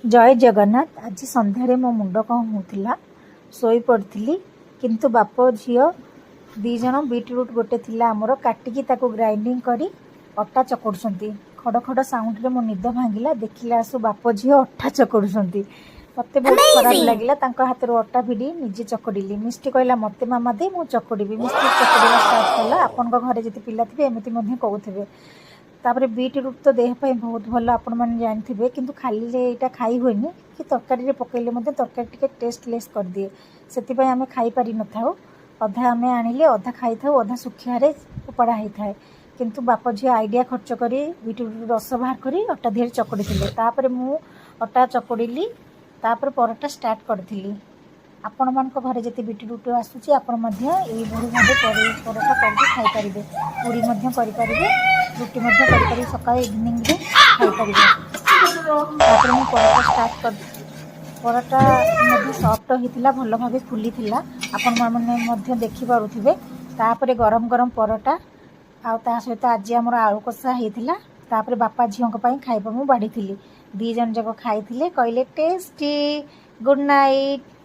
जय जगन्नाथ। आज संध्यारे मो मुंड कौन होता शोई पड़ी किंतु बाप झील दीज बीटरूट गोटे थिला आमर काटिकी ताको ग्राइंडिंग करी अटा चकड़ुंट खड़ खड़ साउंड रे मो निद भांगिला देखिला आसु बाप झील अटा चकड़ुंट मत बहुत खराब लगे हाथ अटा भिड़ी निजे चकड़ी मिष्टी कहला मत मामा दे मु चकड़ी मिष्टी चकड़ा स्टार्ट कला आपण घरे जी पिला थे एमती कहते तापर बीटरूट तो देहपाई बहुत भल आपण मैंने जानते किंतु खाली यहाँ खाई हुए कि तरकारी पकईले तरकारी टे टेस्टलेस कर दिए से आम खाई पारि न था अधा आम आनिले अधा खाई था अधा सुखिया उपाड़ा होता है किंतु बाप झी आइडिया खर्च कर बीटरूट रस बाहर कर अटा धीरे चकड़ी थे मु अटा चकड़ी तापर परोटा स्टार्ट करी आपण मान घरे जिते बीटरूट आसूसी आपण यही भाव परोटा करके खाई पारे पूरी करें रुटी कर सका इवनिंग रे खाई पारे मुझे परोटा स्टार्ट कर परोटा सॉफ्ट होता भल भाव फुली आपण मैंने देखी पारे तापर गरम गरम परोटा आ सहित आज आम आलू कषा होता बापा झील खाइबा मुझे बाढ़ी दी जन जाक खाई कहले टेस्टी गुड नाइट।